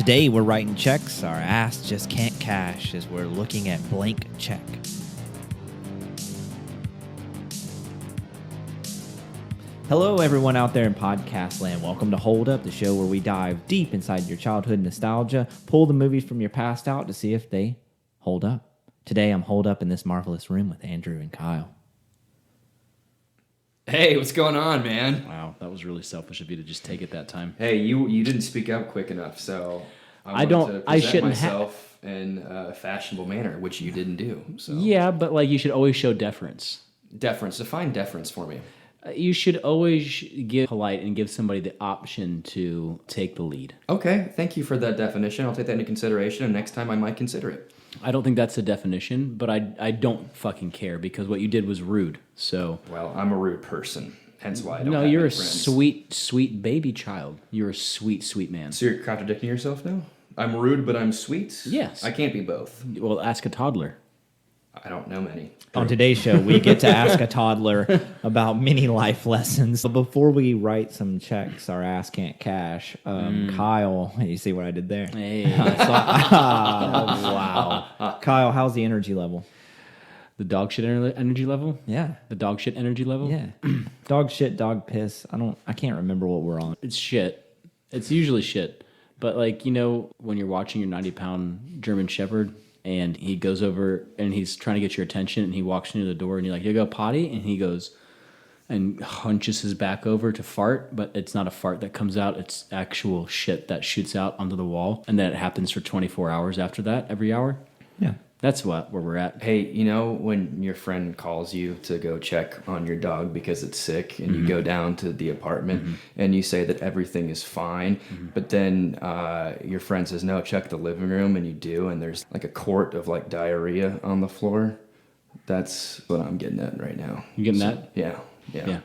Today we're writing checks our ass just can't cash as we're looking at Blank Check. Hello everyone out there in podcast land. Welcome to Hold Up, the show where we dive deep inside your childhood nostalgia, pull the movies from your past out to see if they hold up. Today I'm holed up in this marvelous room with Andrew and Kyle. Hey, what's going on, man? Wow, that was really selfish of you to just take it that time. Hey, you didn't speak up quick enough, so I present myself in a fashionable manner, which you didn't do. So Yeah, but like you should always show deference. deference, define deference for me. You should always give polite and give somebody the option to take the lead. Okay, thank you for that definition. I'll take that into consideration, and next time I might consider it. I don't think that's a definition, but I don't fucking care because what you did was rude. So Well, I'm a rude person, hence why I don't no, have you're any a friends. sweet baby child. You're a sweet man. So you're contradicting yourself now? I'm rude, but I'm sweet? Yes. I can't be both. Well, ask a toddler. I don't know many. On today's show, we get to ask a toddler about many life lessons. But before we write some checks our ass can't cash, Kyle, you see what I did there? Hey, Wow. Kyle, how's the energy level? the dog shit energy level. Yeah. The dog shit energy level. Yeah. Dog shit, dog piss. I can't remember what we're on. It's shit. It's usually shit. But like, you know, when you're watching your 90-pound German Shepherd and he goes over and he's trying to get your attention and he walks into the door and you're like, you go potty? And he goes and hunches his back over to fart, but it's not a fart that comes out. It's actual shit that shoots out onto the wall. And then it happens for 24 hours after that, every hour. Yeah. That's where we're at. Hey, you know when your friend calls you to go check on your dog because it's sick and you go down to the apartment and you say that everything is fine, but then your friend says, no, check the living room, and you do, and there's like a quart of like diarrhea on the floor. That's what I'm getting at right now. You getting that? Yeah. Yeah.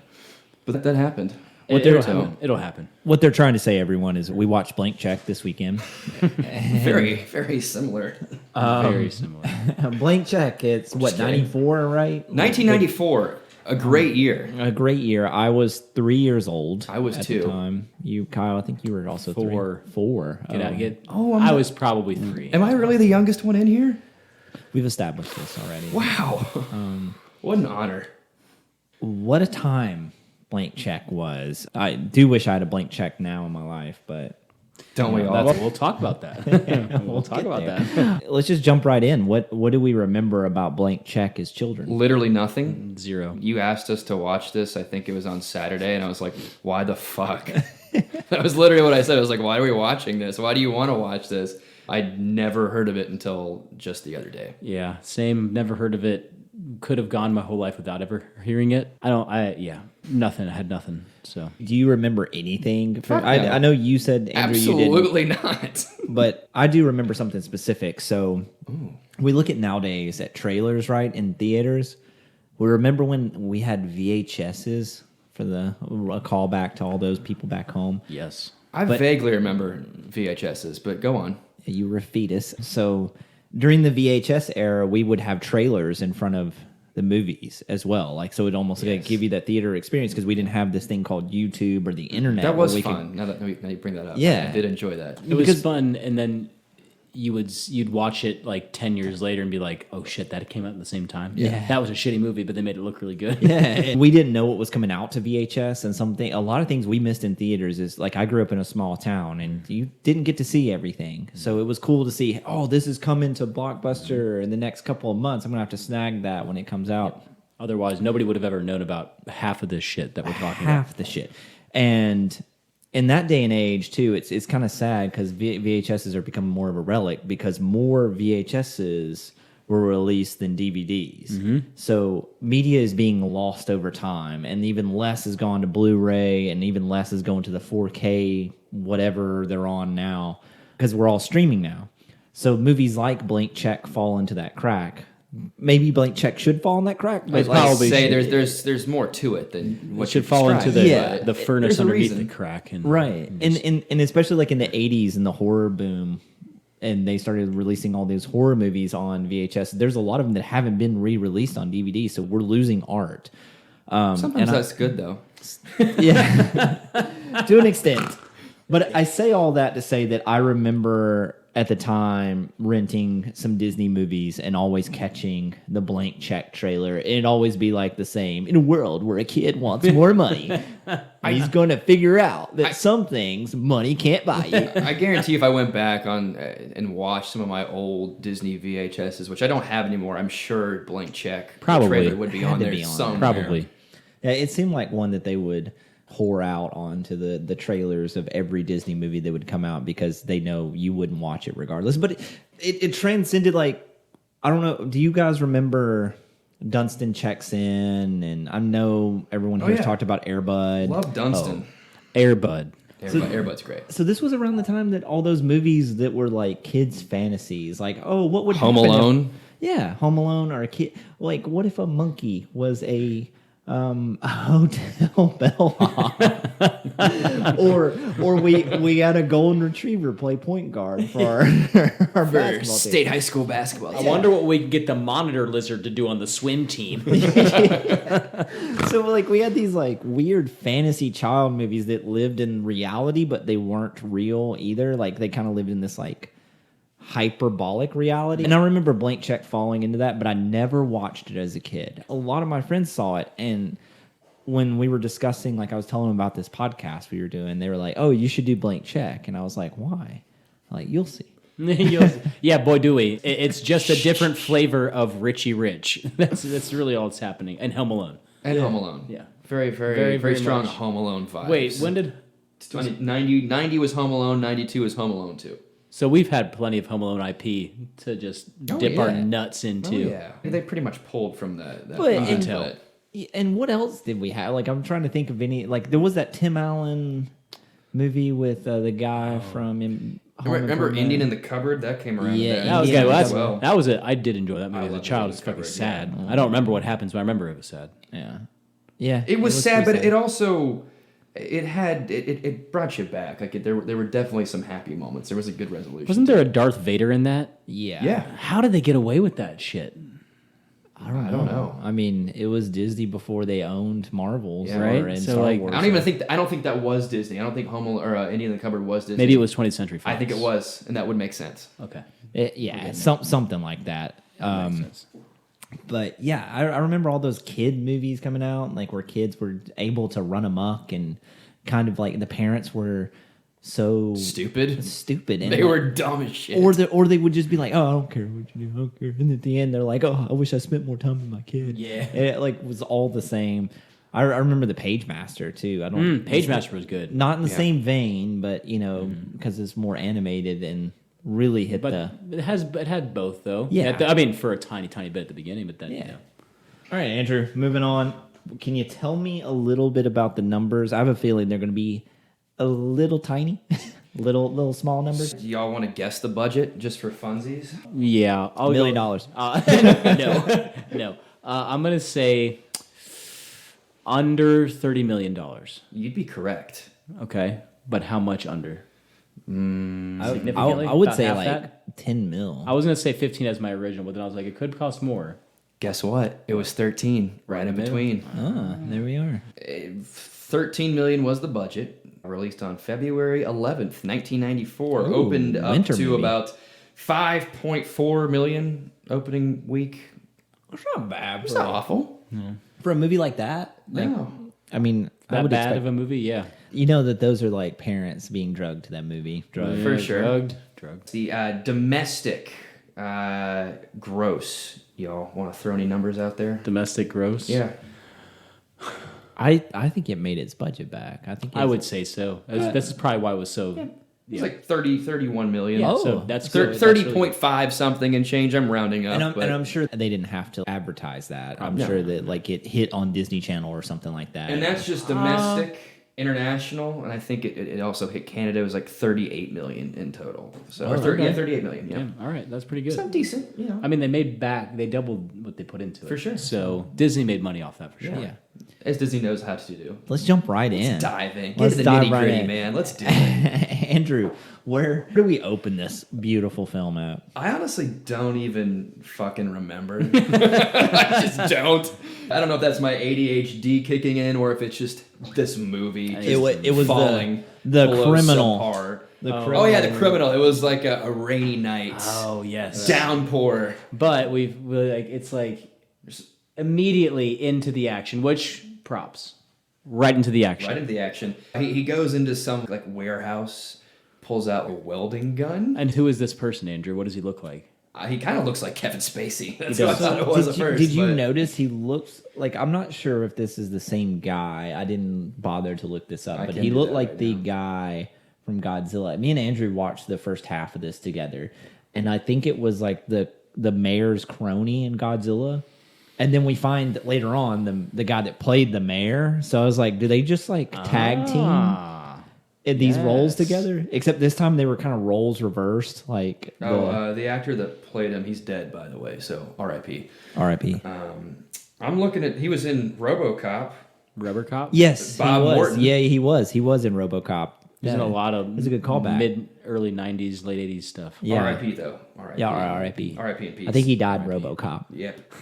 But that happened. It'll happen. What they're trying to say, everyone, is we watched Blank Check this weekend. Very, very similar. Very similar. Blank Check, it's what, 94, right? 1994, a great year. A great year. I was 3 years old. I was at 2. the time. You, Kyle, I think you were also 4. 3. 4. I was probably 3. Am I really the youngest one in here? We've established this already. Wow. What an honor. What a time Blank Check was. I do wish I had a blank check now in my life, but Don't we all? We'll talk about that. We'll talk about that. let's just jump right in. What do we remember about Blank Check as children? Literally nothing. 0. You asked us to watch this. I think it was on Saturday, and I was like, why the fuck? That was literally what I said. I was like, why are we watching this? Why do you want to watch this? I'd never heard of it until just the other day. Yeah, same. Never heard of it. Could have gone my whole life without ever hearing it. Nothing. I had nothing. So, Do you remember anything? Fuck no. I know you said, Andrew, you didn't. Absolutely not. But I do remember something specific. So we look at nowadays at trailers, right, in theaters. We remember when we had VHSs for a callback to all those people back home. yes. I vaguely remember VHSs, but go on. You were a fetus. So during the VHS era, we would have trailers in front of the movies as well. Like, so it almost like give you that theater experience because we didn't have this thing called YouTube or the internet. That was where we fun. Now you bring that up. Yeah. I did enjoy that. It was fun, and then you'd watch it like 10 years later and be like, oh shit, that came out at the same time. Yeah. That was a shitty movie, but they made it look really good. Yeah, and we didn't know what was coming out to VHS, and a lot of things we missed in theaters is like I grew up in a small town, and you didn't get to see everything, so it was cool to see. Oh, this is coming to Blockbuster in the next couple of months. I'm gonna have to snag that when it comes out. Otherwise, nobody would have ever known about half of this shit that we're talking about. Half the shit, and in that day and age too, it's kind of sad because VHSs are becoming more of a relic because more VHSs were released than DVDs. So media is being lost over time, and even less has gone to Blu-ray, and even less is going to the 4K, whatever they're on now, because we're all streaming now. So movies like Blank Check fall into that crack. Maybe Blank Check should fall in that crack, but I'd probably say there's more to it than what It should you fall into described. the furnace there's a underneath reason. the crack. And, right, and especially like in the 80s and the horror boom, and they started releasing all those horror movies on VHS. There's a lot of them that haven't been re-released on DVD, so we're losing art. Sometimes that's good though. Yeah, to an extent. But I say all that to say that I remember at the time renting some Disney movies and always catching the blank check trailer. It'd always be like the same. In a world where a kid wants more money, he's going to figure out that some things money can't buy you. I guarantee if I went back on and watched some of my old Disney VHSs, which I don't have anymore, I'm sure Blank Check Probably. the trailer would be Had on to there be on there. somewhere. Probably. Yeah, it seemed like one that they would whore out onto the trailers of every Disney movie that would come out because they know you wouldn't watch it regardless. But it transcended, like, I don't know, do you guys remember Dunstan Checks In? And I know everyone here's talked about Air Bud. Love Dunstan. Air Bud. Air Bud's great. So this was around the time that all those movies that were like kids' fantasies, like, oh, what would Home happen if- Alone. yeah, Home Alone, or a kid. Like, what if a monkey was a hotel bellhop, or we had a golden retriever play point guard for our basketball team. State high school basketball. I wonder what we could get the monitor lizard to do on the swim team. So like we had these like weird fantasy child movies that lived in reality, but they weren't real either. Like they kind of lived in this like hyperbolic reality. And I remember Blank Check falling into that, but I never watched it as a kid. A lot of my friends saw it, and when we were discussing, like I was telling them about this podcast we were doing, they were like, oh, you should do Blank Check. And I was like, why? Like, you'll see. Yeah, boy, do we. It's just a different flavor of Richie Rich. That's really all that's happening. And Home Alone. And Home Alone. Yeah. Very strong much. Home Alone vibes. Wait, when did... 90 was Home Alone, 92 was Home Alone 2. So we've had plenty of Home Alone IP to just dip our nuts into. Yeah. They pretty much pulled from that But- And what else did we have? Like, I'm trying to think of any. Like, there was that Tim Allen movie with the guy from Home Remember Improvement. Indian in the Cupboard? That came around. Yeah, then. That was Yeah, good. as Well, well. that was it. I did enjoy that movie as a love child. Indian It's fucking Cupboard, sad. I don't remember what happens, but I remember it was sad. Yeah. Yeah. It was sad, pretty but it also it brought you back. Like there were definitely some happy moments. There was a good resolution. Wasn't there a Darth Vader in that? Yeah. Yeah. How did they get away with that shit? I don't know. I mean, it was Disney before they owned Marvels, Yeah. Right? And So, Star like, Wars. I don't think that was Disney. I don't think Home Alone or Indian in the Cupboard was Disney. Maybe it was 20th Century Fox. I think it was, and that would make sense. Okay. Something like that. Makes sense. But yeah, I remember all those kid movies coming out, like where kids were able to run amok and kind of like the parents were so Stupid. and They were dumb as shit. or they would just be like, oh, I don't care what you do, I don't care. And at the end, they're like, oh, I wish I spent more time with my kid. Yeah. And it like was all the same. I remember the Page Master too. I don't. Page Master was good. Not in the same vein, but you know, because it's more animated and really hit But it had both though. Yeah. I mean, for a tiny bit at the beginning, but then Yeah. All right, Andrew, moving on. Can you tell me a little bit about the numbers? I have a feeling they're going to be a little tiny, little small numbers. Do y'all want to guess the budget just for funsies? Yeah, I'll $1 million. No. I'm gonna say under $30 million. You'd be correct. Okay, but how much under? Significantly? I would About say half like that? 10 mil. I was gonna say 15 as my original, but then I was like, it could cost more. Guess what? It was 13, right in between. There we are. 13 million was the budget. Released on February 11th, 1994. Ooh, Opened up winter to movie. about 5.4 million opening week. It's not bad. It's not awful. For a movie like that? Like, No. I mean, I That would bad expect, of a movie? Yeah. you know that those are like parents being drugged to that movie. Drugged. For sure. Drugged. The domestic gross. Y'all want to throw any numbers out there? Domestic gross. Yeah. I think it made its budget back. I think I would say so. This is probably why it was so. It's like 31 million. Yeah. So Oh. that's good. That's really good. 30.5 something and change. I'm rounding up. And but I'm sure they didn't have to advertise that. I'm No. sure that like it hit on Disney Channel or something like that. And that's just domestic, international, and I think it also hit Canada. It was like 38 million in total. So or 38 million. Yeah, Yeah, all right, that's pretty good. so decent. You know, I mean, they doubled what they put into it. For sure. So Disney made money off that for sure. yeah. as Disney knows how to do. Let's jump right in. Dive in. Get Let's to the dive nitty right gritty, in. man. Let's do it. Andrew, where do we open this beautiful film at? I honestly don't even fucking remember. I just don't. I don't know if that's my ADHD kicking in or if it's just this movie. It was falling the below criminal. subpar. Criminal. Oh yeah, the criminal. It was like a rainy night. Oh yes. Downpour. But it's like immediately into the action, which props. Right into the action. Right into the action. He goes into some like warehouse, pulls out a welding gun. And who is this person, Andrew? What does he look like? He kind of looks like Kevin Spacey. That's does. what I thought it was at first. Did you but- notice he looks like, I'm not sure if this is the same guy. I didn't bother to look this up, but can he do looked that like right the now. guy from Godzilla. Me and Andrew watched the first half of this together, and I think it was like the mayor's crony in Godzilla. And then we find that later on the guy that played the mayor. So I was like, do they just like tag team in these roles together? Except this time they were kind of roles reversed. Like the actor that played him, he's dead, by the way. So R.I.P. R.I.P. I'm looking at. He was in RoboCop. Rubber Cop? Yes, Bob he was. Morton. Yeah, he was. He was in RoboCop. He's in a lot of It's a good callback. early 90s, late 80s stuff. Yeah. R.I.P. though. R.I.P. Yeah, R.I.P. R.I.P. in peace. I think he died R.I.P. RoboCop. Yep.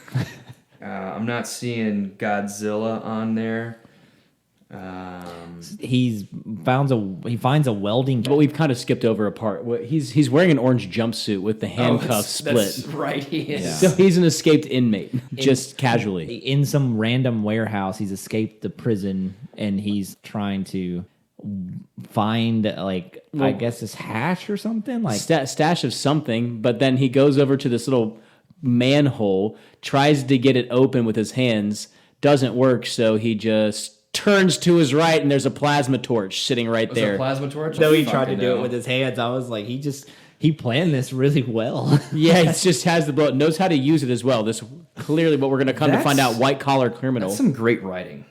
I'm not seeing Godzilla on there. He finds a welding. But we've kind of skipped over a part. He's wearing an orange jumpsuit with the handcuffs split. That's right. He is. So he's an escaped inmate, just casually. In some random warehouse. He's escaped the prison and he's trying to find I guess this hash or something like Stash of something, but then he goes over to this little manhole, tries to get it open with his hands, doesn't work, so he just turns to his right and there's a plasma torch sitting right Was it there. a plasma torch? Though he tried to Fucking do hell. it with his hands. I was like, he planned this really well. Yeah, he just has the bullet, knows how to use it as well. This clearly what we're going to come to find out, white collar criminal. That's some great writing.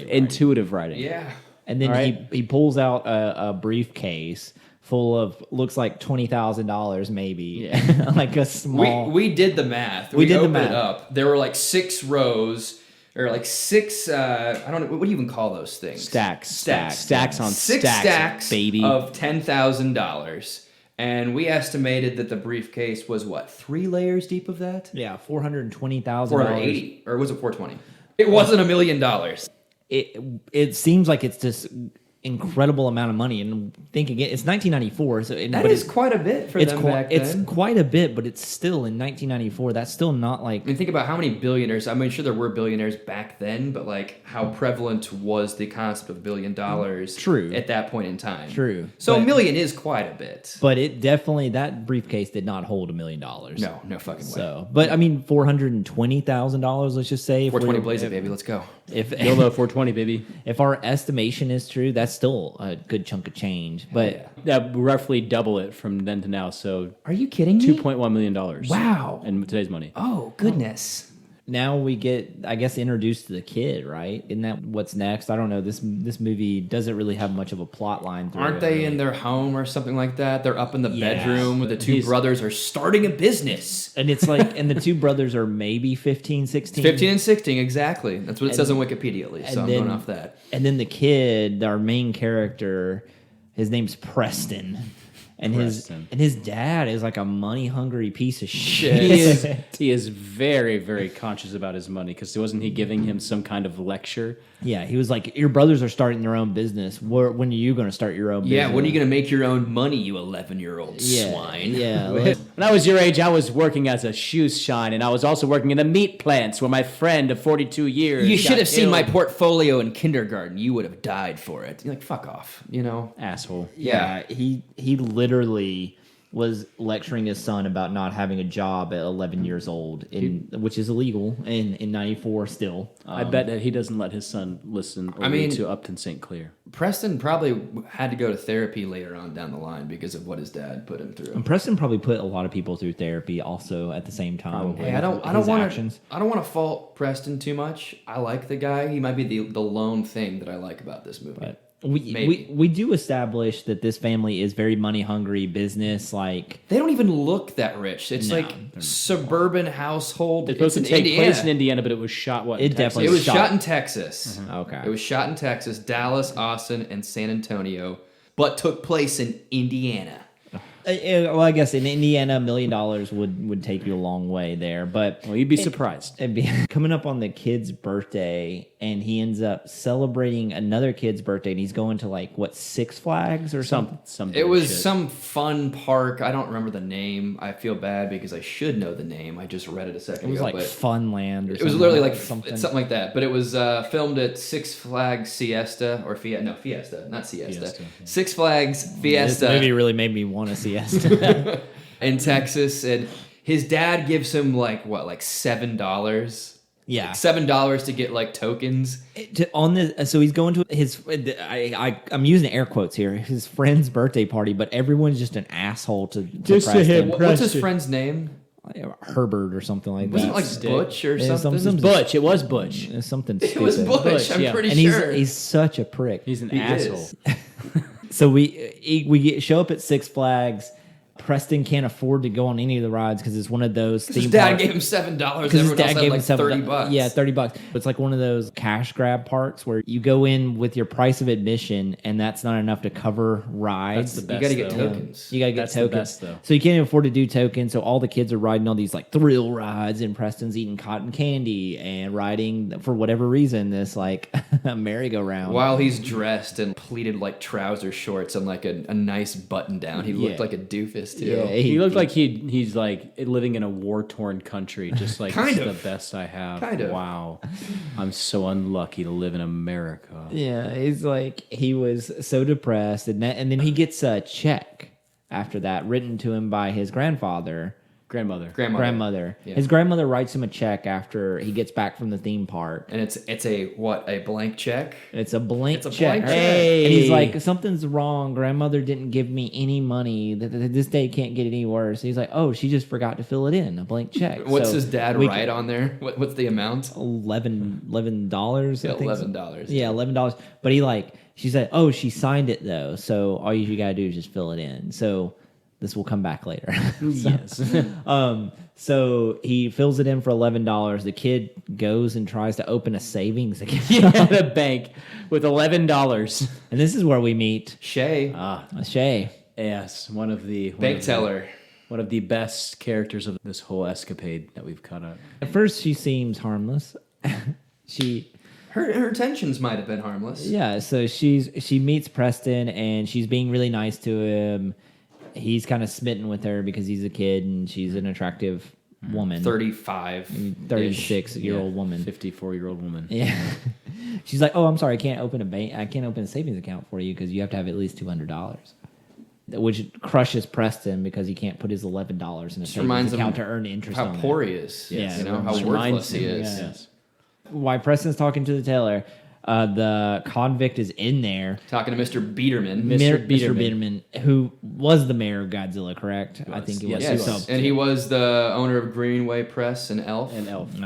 Intuitive writing. Yeah. And then All right. he pulls out a briefcase full of looks like $20,000 maybe, like a small. We did the math. We did the opened math. it up. There were like 6 rows, or like 6. I don't know. What do you even call those things? Stacks on 6 stacks, stacks baby. of $10,000, and we estimated that the briefcase was what 3 layers deep of that. Yeah, $420,000. 480, or was it 420? It wasn't $1 million. It seems like it's this incredible amount of money, and think again, it's 1994, so That is quite a bit for them back then. It's quite a bit, but it's still in 1994. That's still not like. I mean, think about how many billionaires. I mean, sure, there were billionaires back then, but like, how prevalent was the concept of $1 billion? True. At that point in time. True. So But- $1 million is quite a bit. But it definitely, that briefcase did not hold $1 million. No fucking way. So, but I mean, $420,000. Let's just say, if 420 we're- blaze it, baby. Let's go. If YOLO 420, baby. if our estimation is true, that's still a good chunk of change. But That roughly double it from then to now. So Are you kidding me? $2.1 million. Wow. In today's money. Oh goodness. now we get, I guess, introduced to the kid, right? Isn't that what's next? I don't know. This movie doesn't really have much of a plot line through Aren't it, they really. in their home or something like that? They're up in the Yeah. bedroom. The 2 He's- brothers are starting a business. And it's like, and the 2 brothers are maybe 15, 16. 15 and 16, exactly. That's what it says on Wikipedia, at least. So I'm then- going off that. And then the kid, our main character, his name's Preston. And Preston. his dad is like a money hungry piece of shit. He is very, very conscious about his money because wasn't he giving him some kind of lecture? Yeah, he was like, your brothers are starting their own business. When are you going to start your own business? Yeah, when are you going to make your own money, you 11-year-old swine? Yeah. like- When I was your age, I was working as a shoe shine, and I was also working in the meat plants where my friend of 42 years You should got have seen my killed. portfolio in kindergarten. You would have died for it. You're like, fuck off, you know? Asshole. yeah, he literally was lecturing his son about not having a job at 11 years old, which is illegal in 94 still. I bet that he doesn't let his son listen or I mean- read to Upton St. Clair. Preston probably had to go to therapy later on down the line because of what his dad put him through. And Preston probably put a lot of people through therapy also at the same time. Hey, I don't His want actions. to. I don't want to fault Preston too much. I like the guy. He might be the lone thing that I like about this movie. But we Maybe. do establish that this family is very money hungry business. Like, They don't even look that rich. It's No, like suburban household. It's supposed to in take Indiana. place in Indiana, but it was shot, what, in It Texas? definitely It was shot- shot in Texas. okay. It was shot in Texas, Dallas, Austin, and San Antonio, but took place in Indiana. Well, I guess in Indiana, $1 million would take you a long way there. But Well, you'd be surprised. it'd be coming up on the kid's birthday, and he ends up celebrating another kid's birthday, and he's going to like what, Six Flags or something. It was some fun park. I don't remember the name. I feel bad because I should know the name. I just read it a second ago. It was like Funland or something. It was literally like something like that. But it was filmed at Six Flags Fiesta or Fiesta, not Siesta. Yeah. Six Flags Fiesta. This movie really made me want a siesta. In Texas, and his dad gives him like $7. Yeah, like $7 to get like tokens. So he's going to his. I'm using air quotes here. His friend's birthday party, but everyone's just an asshole to Preston. What's his friend's name? Herbert or something like that. Wasn't it like Butch or something? Some Butch. It was Butch. Something It stupid. was Butch. I'm pretty and sure. he's such a prick. He's an He asshole. is. So we show up at Six Flags. Preston can't afford to go on any of the rides because it's one of those theme His dad parks. gave him $7. Because his Everyone dad else had gave like him $30. Yeah, $30. It's like one of those cash grab parks where you go in with your price of admission, and that's not enough to cover rides. That's the best. You got to get though. tokens. You gotta get That's the tokens. best, though. So you can't even afford to do tokens. So all the kids are riding all these like thrill rides, and Preston's eating cotton candy and riding for whatever reason this like merry-go-round. While he's dressed in pleated like trouser shorts and like a nice button down, he looked like a doofus too. Yeah, He looked like he's like living in a war-torn country, just like Kind it's of. the best I have. Kind of. Wow, I'm so unlucky to live in America. Yeah, he's like he was so depressed, and then he gets a check after that written to him by his grandmother. Yeah. His grandmother writes him a check after he gets back from the theme park. And it's a blank check? It's a blank It's a check. blank check. And he's like, something's wrong. Grandmother didn't give me any money. This day can't get any worse. He's like, oh, she just forgot to fill it in. A blank check. What's So his dad we write on there? What's the amount? $11. Yeah, I think. $11. Yeah, $11. But she said, oh, she signed it though. So all you gotta do is just fill it in. So this will come back later. Yes. So he fills it in for $11. The kid goes and tries to open a savings account. At a bank with $11. And this is where we meet Shay. Shay. Yes, one of the best characters of this whole escapade that we've cut out. At first, she seems harmless. Her intentions might have been harmless. Yeah, so she meets Preston, and she's being really nice to him. He's kind of smitten with her because he's a kid, and she's an attractive woman. 36-year-old woman. 54-year-old woman. Yeah. She's like, oh, I'm sorry, I can't open a savings account for you because you have to have at least $200. Which crushes Preston because he can't put his $11 in a savings account to earn interest on it. How poor he is. Yeah, how worthless he is. Yes. Why Preston's talking to the teller, the convict is in there. Talking to Mr. Biederman. Mr. Biederman, who was the mayor of Godzilla, correct? I think he was. Yes. And he was the owner of Greenway Press and Elf.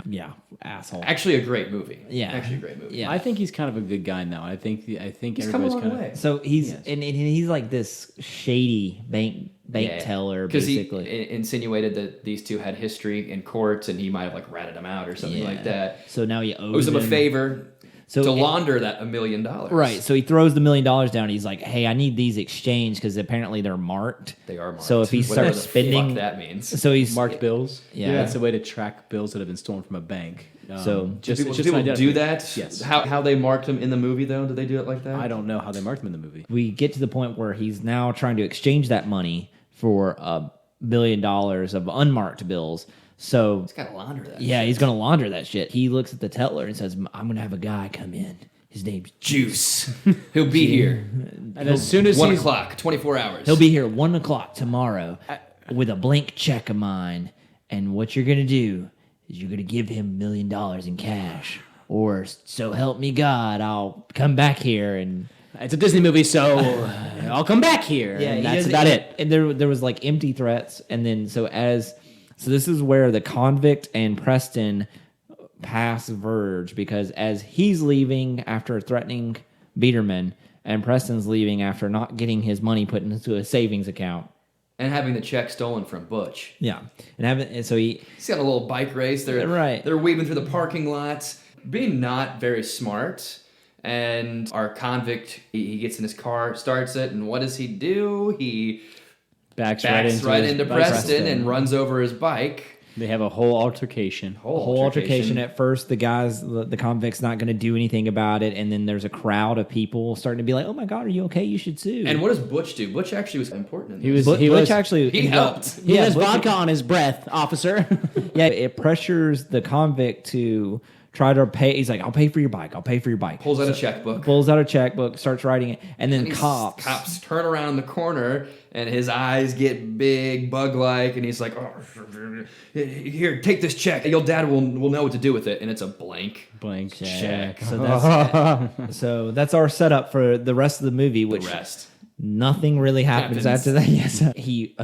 Yeah, asshole. Actually, a great movie. Yeah. Actually, a great movie. Yeah. I think he's kind of a good guy now. I think He's everybody's come a long kind of way. So he's Yes. and he's like this shady bank teller, basically. Because he insinuated that these two had history in court, and he might have like ratted them out or something like that. So now he owes him a favor to launder that $1 million. Right. So he throws the $1 million down. He's like, "Hey, I need these exchanged because apparently they're marked. They are marked. So if he Whatever starts the spending, fuck that means. so he's marked bills. Yeah. That's a way to track bills that have been stolen from a bank. So Do people do that? Yes. How they marked them in the movie though? Do they do it like that? I don't know how they marked them in the movie. We get to the point where he's now trying to exchange that money for $1 billion of unmarked bills. So He's got to launder that. yeah, he's gonna launder that shit. He looks at the teller and says, "I'm gonna have a guy come in. His name's Juice. He'll be here. And as soon as 1 he's o'clock, 24 hours. He'll be here 1 o'clock tomorrow with a blank check of mine. And what you're gonna do is you're gonna give him $1 million in cash, or so help me God, I'll come back here and." it's a Disney movie, so I'll come back here. And that's about it. And there was like empty threats, and then so this is where the convict and Preston pass verge, because as he's leaving after threatening Biederman, and Preston's leaving after not getting his money put into a savings account. And having the check stolen from Butch. Yeah, and so he's got a little bike race. They're weaving through the parking lots, being not very smart. And our convict, he gets in his car, starts it, and what does he do? He backs right into Preston and runs over his bike. They have a whole altercation. Whole altercation. At first, the convict's not going to do anything about it, and then there's a crowd of people starting to be like, "Oh my God, are you okay? You should sue." And what does Butch do? Butch actually was important. In He this. was. He helped. He has vodka on his breath, officer. Yeah, it pressures the convict to try to pay. He's like, "I'll pay for your bike. I'll pay for your bike." Pulls out a checkbook. Pulls out a checkbook, starts writing it, and then cops turn around the corner, and his eyes get big, bug-like, and he's like, "Oh, here, take this check. Your dad will know what to do with it." And it's a blank check. So that's our setup for the rest of the movie. Which the rest. Nothing really happens after that. Yes, he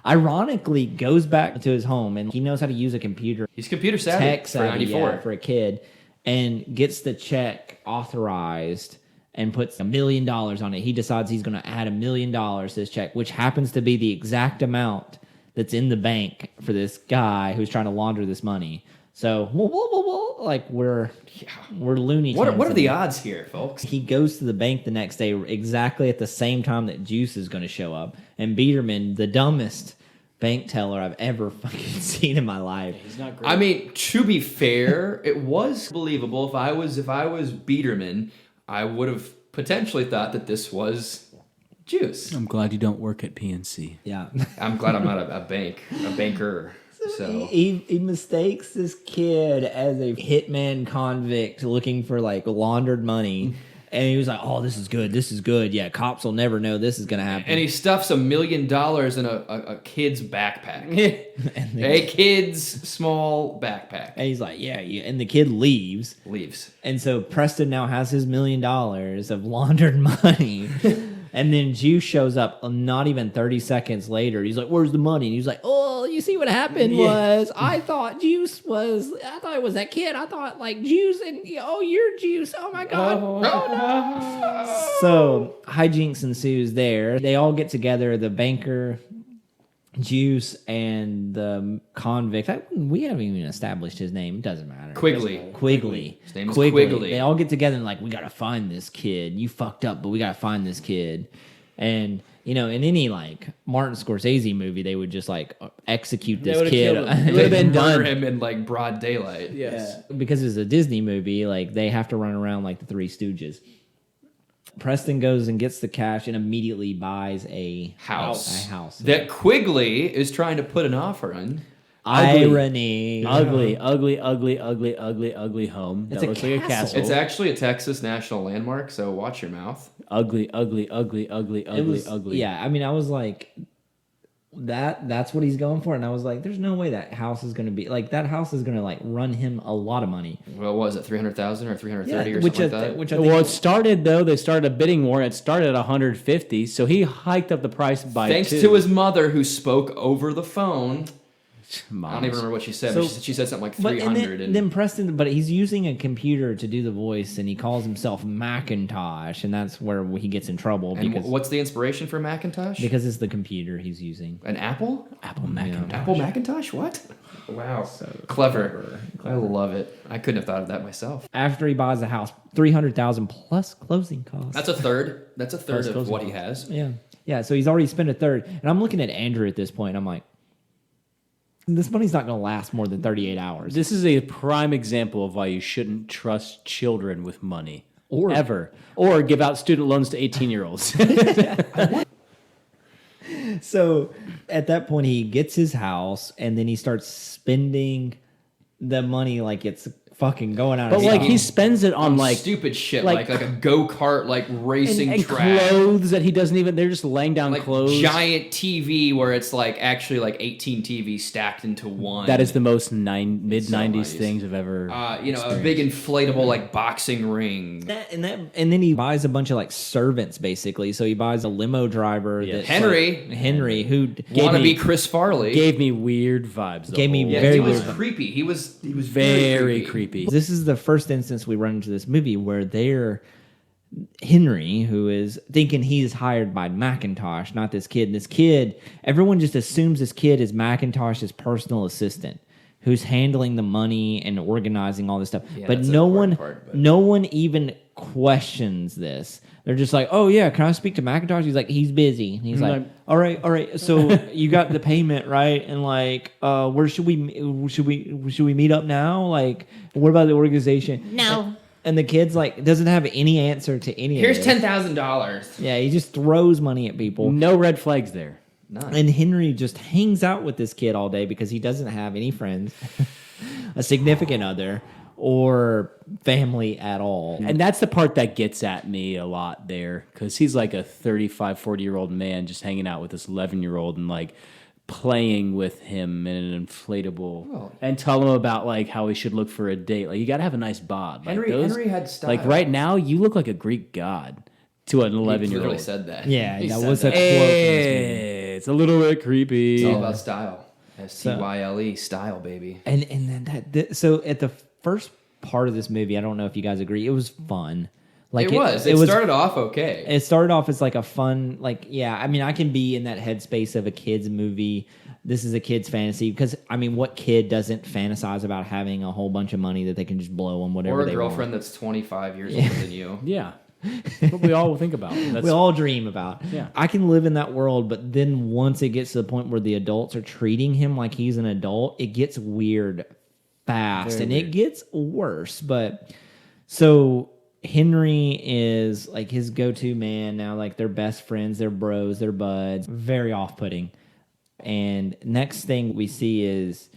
ironically goes back to his home, and he knows how to use a computer. He's computer savvy tech savvy, for 94 for a kid, and gets the check authorized and puts $1 million on it. He decides he's going to add $1 million to this check, which happens to be the exact amount that's in the bank for this guy who's trying to launder this money. So, like we're Looney Tunes. What are the odds here, folks? He goes to the bank the next day exactly at the same time that Juice is going to show up. And Biederman, the dumbest bank teller I've ever fucking seen in my life. He's not great. I mean, to be fair, it was believable. If I was Biederman, I would have potentially thought that this was Juice. I'm glad you don't work at PNC. Yeah. I'm glad I'm not a banker. So he mistakes this kid as a hitman convict looking for like laundered money. And he was like, "Oh, this is good. Yeah, cops will never know this is going to happen." And he stuffs $1 million in a kid's backpack. A kid's small backpack. And he's like, yeah. And the kid leaves. And so Preston now has his $1 million of laundered money. And then Juice shows up not even 30 seconds later. He's like, "Where's the money?" And he's like, "Oh, you see what happened was I thought it was that kid. I thought like Juice and you're Juice. Oh my God." Oh, no. So hijinks ensues there. They all get together, the banker, Juice, and the convict. We haven't even established his name. It doesn't matter. Quigley. His name is Quigley. They all get together and like, "We got to find this kid. You fucked up, but we got to find this kid." And, in any like Martin Scorsese movie, they would just like execute this kid. It would have been done. Murder him in like broad daylight. Yes. Because it's a Disney movie, like they have to run around like the Three Stooges. Preston goes and gets the cash and immediately buys a house. That Quigley is trying to put an offer on. Irony. Ugly home. It's that looks like a castle. It's actually a Texas national landmark, so watch your mouth. Ugly. Yeah, I mean, I was like, that's what he's going for. And I was like, there's no way that house is going to be, like, that house is going to, like, run him a lot of money. Well, what was it, 300,000 or 330 or something like that? Which I think it started, though, they started a bidding war, and it started at 150, so he hiked up the price by Thanks to his mother, who spoke over the phone. Moms. I don't even remember what she said, but she said something like 300. And then Preston, but he's using a computer to do the voice, and he calls himself Macintosh, and that's where he gets in trouble. And what's the inspiration for Macintosh? Because it's the computer he's using. An Apple? Apple Macintosh. Apple Macintosh? What? Wow. So clever. I love it. I couldn't have thought of that myself. After he buys the house, $300,000 plus closing costs. That's a third. That's a third of what he has. Yeah. So he's already spent a third. And I'm looking at Andrew at this point. I'm like, this money's not going to last more than 38 hours. This is a prime example of why you shouldn't trust children with money. Ever. Or give out student loans to 18-year-olds. So at that point, he gets his house, and then he starts spending the money like it's fucking going out of But like he spends it on like stupid shit, like a go-kart, like racing and track, clothes that he doesn't even. They're just laying down like clothes. Giant TV where it's like actually like 18 TVs stacked into one. That is the most mid-90s things I've ever. A big inflatable like boxing ring. And then he buys a bunch of like servants basically. So he buys a limo driver. Yeah. That Henry, who wanna be Chris Farley, gave me weird vibes. He was creepy. He was very creepy. This is the first instance we run into this movie where Henry, who is thinking he's hired by Macintosh, not this kid. And this kid, everyone just assumes this kid is Macintosh's personal assistant, who's handling the money and organizing all this stuff. Yeah, but no one even questions this. They're just like, oh yeah, can I speak to McIntosh? He's like, he's busy. And he's like, all right. So you got the payment, right? And like, where should we meet up now? Like, what about the organization? No. And the kid's like, doesn't have any answer to any Here's of this. $10,000. Yeah, he just throws money at people. No red flags there. None. And Henry just hangs out with this kid all day because he doesn't have any friends, a significant other, or family at all. And that's the part that gets at me a lot there, because he's like a 35, 40-year-old man just hanging out with this 11-year-old and like playing with him in an inflatable and tell him about like how he should look for a date. Like, you got to have a nice bod. Like Henry had style. Like right now, you look like a Greek god to an He 11-year-old. literally said that. Yeah, He that said was a quote. Hey, it's a little bit creepy. It's all about style. STYLE, style, baby. And then so at the first part of this movie, I don't know if you guys agree, it was fun. Like It started off okay. It started off as like a fun, like, yeah, I mean, I can be in that headspace of a kid's movie. This is a kid's fantasy because, I mean, what kid doesn't fantasize about having a whole bunch of money that they can just blow on whatever Or a they girlfriend want. that's 25 years older than you. Yeah. That's what we all think about. That's, We all dream about. Yeah. I can live in that world, but then once it gets to the point where the adults are treating him like he's an adult, it gets weird fast. Very weird. It gets worse. But so Henry is like his go-to man now. Like, they're best friends, they're bros, they're buds. Very off-putting. And next thing we see is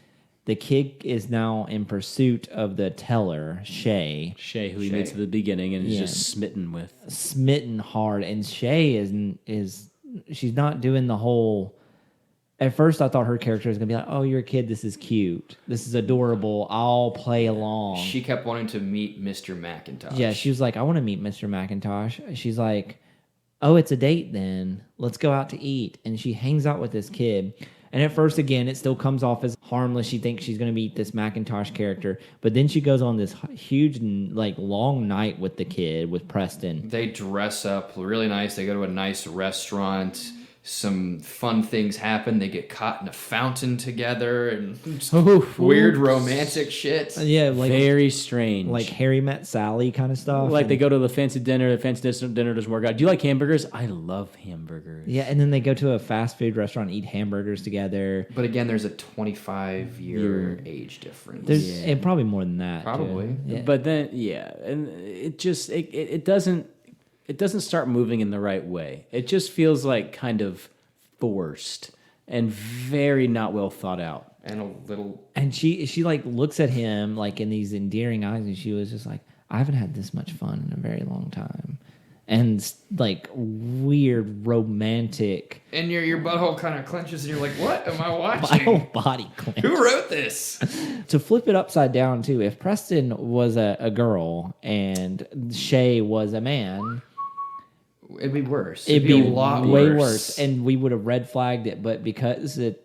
the kid is now in pursuit of the teller, Shay. Shay, who he meets at the beginning and is Yeah. just smitten with. Smitten hard, and Shay is she's not doing the whole. At first, I thought her character was gonna be like, "Oh, you're a kid. This is cute. This is adorable. I'll play along." She kept wanting to meet Mr. McIntosh. Yeah, she was like, "I want to meet Mr. McIntosh." She's like, "Oh, it's a date then. Let's go out to eat." And she hangs out with this kid. And at first, again, it still comes off as harmless. She thinks she's going to meet this McIntosh character. But then she goes on this huge, like, long night with the kid, with Preston. They dress up really nice. They go to a nice restaurant. Some fun things happen. They get caught in a fountain together and weird romantic shit. Yeah, like Very strange. like Harry Met Sally kind of stuff. Like And- they go to the fancy dinner dinner doesn't work out. Do you like hamburgers? I love hamburgers. yeah, and then they go to a fast food restaurant and eat hamburgers together. But again, there's a 25-year age difference. There's and probably more than that. too. Probably. Yeah. But then, yeah, and it doesn't start moving in the right way. It just feels like kind of forced and very not well thought out. And a little... And she like looks at him like in these endearing eyes, and she was just like, I haven't had this much fun in a very long time. And like weird romantic. And your butthole kind of clenches and you're like, what am I My watching? whole body clenched. Who wrote this? To flip it upside down too, if Preston was a girl and Shay was a man, It'd be worse. it'd be a lot way worse. worse, and we would have red flagged it. But because the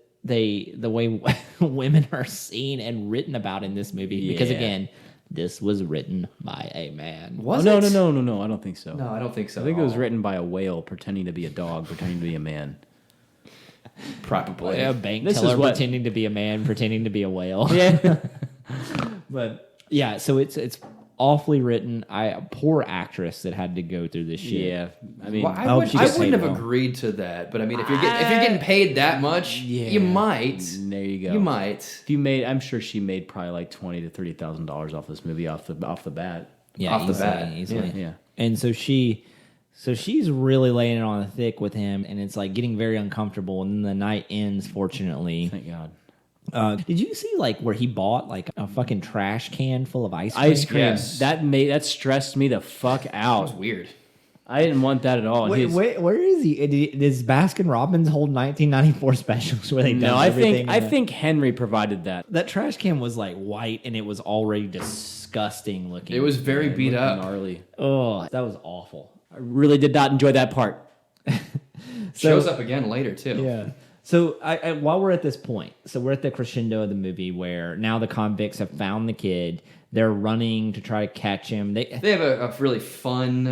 way women are seen and written about in this movie, because Yeah. again, this was written by a man. Was no, it? no, I don't think so. No, I don't think so. I think at it was all. written by a whale pretending to be a dog, pretending to be a man. Probably. A bank This is teller what- pretending to be a man, pretending to be a whale. Yeah. But yeah, so it's awfully written. Poor actress that had to go through this shit. Yeah. I mean, Well, hope she I gets wouldn't paid have well. agreed to that, but I mean, if you're getting paid that much, you might. there you go. You might. If you made, I'm sure she made probably like $20,000 to $30,000 off this movie off the bat. Yeah, Off the easily, bat. easily. Yeah. And so she's really laying it on the thick with him, and it's like getting very uncomfortable. And then the night ends, fortunately. Thank God. Did you see like where he bought like a fucking trash can full of ice cream? Ice cream. Yes. That stressed me the fuck That was out. weird. I didn't want that at all. And Wait, he's- where is he? Does Baskin Robbins hold 1994 specials where they no, dump I everything? think Henry provided that. that trash can was like white and it was already disgusting looking. It was very beat up. Gnarly. Oh, that was awful. I really did not enjoy that part. Shows up again later too. Yeah. So I while we're at this point, so we're at the crescendo of the movie where now the convicts have found the kid. They're running to try to catch him. They have a really fun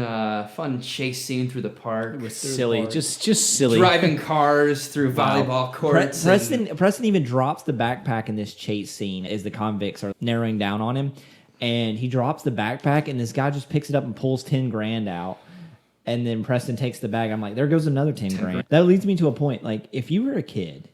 chase scene through the park. It was silly. Just silly. Driving cars through volleyball courts. Preston even drops the backpack in this chase scene as the convicts are narrowing down on him. and he drops the backpack, and this guy just picks it up and pulls 10 grand out. And then Preston takes the bag. I'm like, there goes another 10 grand. That leads me to a point. Like, if you were a kid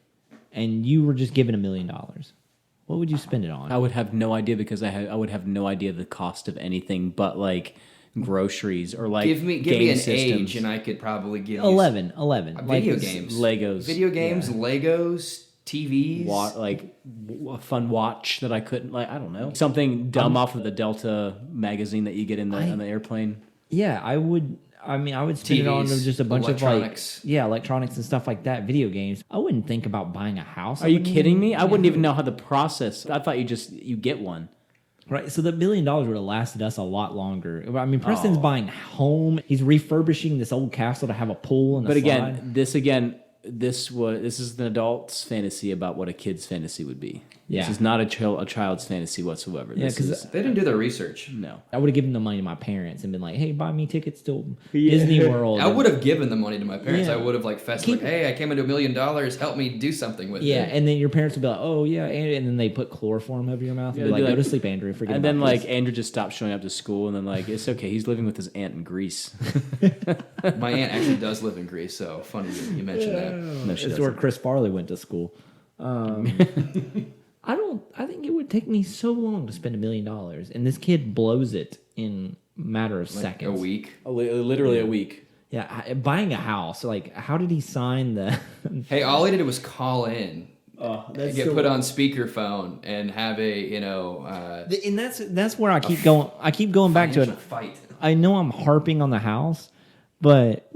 and you were just given $1 million, what would you spend it on? I would have no idea because I would have no idea the cost of anything but like groceries or like give me game an systems. age, and I could probably give you 11. video Like, games, Legos, TVs, a fun watch that I couldn't like. I don't know, something dumb off of the Delta magazine that you get on the airplane. Yeah, I would. I mean, I would spend it on just a bunch electronics. of electronics and stuff like that, video games. I wouldn't think about buying a house. Are you kidding me? I wouldn't even know how the process. I thought you get one. Right, so the $1 million would have lasted us a lot longer. I mean, Preston's buying home. He's refurbishing this old castle to have a pool and a slide. This is an adult's fantasy about what a kid's fantasy would be. Yeah. This is not a child's fantasy whatsoever. Yeah, because they didn't do their research. No. I would have given the money to my parents and been like, hey, buy me tickets to Disney World. I would have given the money to my parents. Yeah. I would have hey, I came into $1 million. Help me do something with it. Yeah, and then your parents would be like, oh, yeah, and then they put chloroform over your mouth and be like, go to sleep, Andrew. Forget and about then this. Andrew just stopped showing up to school, and then it's okay. He's living with his aunt in Greece. My aunt actually does live in Greece, so funny you mentioned that. No, she It's doesn't. where Chris Farley went to school. I think it would take me so long to spend $1 million, and this kid blows it in a matter of seconds. A week. Literally a week. Yeah, buying a house. Like, how did he sign the? Hey, all he did was call in, get put on speakerphone, and have And that's where I keep going. I keep going back to it. Fight. I know I'm harping on the house, but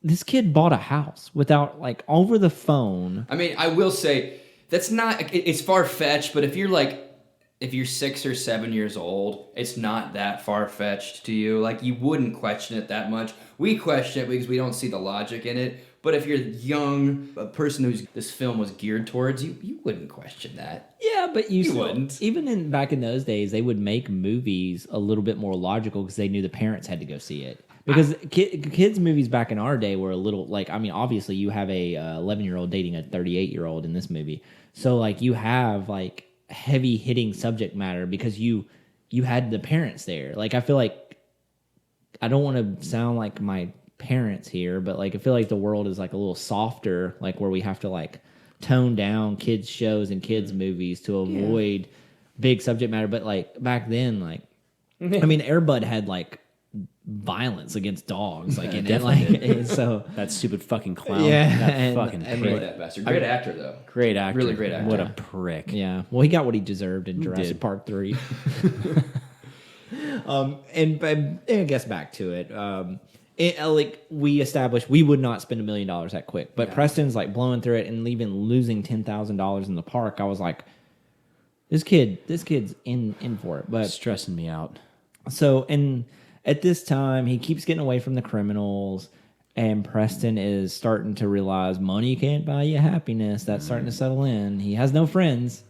this kid bought a house without over the phone. I mean, I will say that's not. It's far fetched, but if you're 6 or 7 years old, it's not that far fetched to you. Like, you wouldn't question it that much. We question it because we don't see the logic in it. But if you're young, a person who's this film was geared towards, you wouldn't question that. Yeah, but you still, wouldn't. Even back in those days, they would make movies a little bit more logical because they knew the parents had to go see it. Because kids' movies back in our day were a little obviously you have a 11-year-old dating a 38-year-old in this movie, so you have heavy hitting subject matter because you had the parents there. I feel like I don't want to sound like my parents here, but I feel like the world is a little softer, where we have to tone down kids shows and kids movies to avoid big subject matter. But back then, I mean, Air Bud had violence against dogs, in it, so that stupid fucking clown. Yeah, that fucking prick. That bastard. Great actor though. Great actor. Really great actor. What a prick. Yeah. Well, he got what he deserved in Jurassic Park 3. And I guess back to it. We established we would not spend $1 million that quick, but Preston's blowing through it and even losing $10,000 in the park. I was like, this kid's in for it, but Stressing me out. So, and at this time, he keeps getting away from the criminals, and Preston is starting to realize money can't buy you happiness. That's starting to settle in. He has no friends.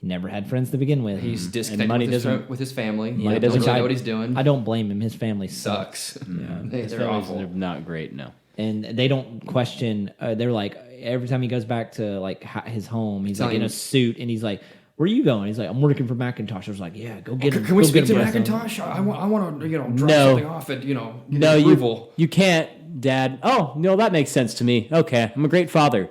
He never had friends to begin with. He's disconnected with his family. Money doesn't really know what he's doing. I don't blame him. His family sucks. Yeah. His They're families awful. are not great, no. And they don't question. They're every time he goes back to his home, he's in a suit, and he's like, where are you going? He's like, I'm working for Macintosh. I was like, yeah, go get him. Can we go speak get to him, Macintosh? I want to, drop No. something off and, get No, you can't, Dad. Oh, no, that makes sense to me. Okay, I'm a great father.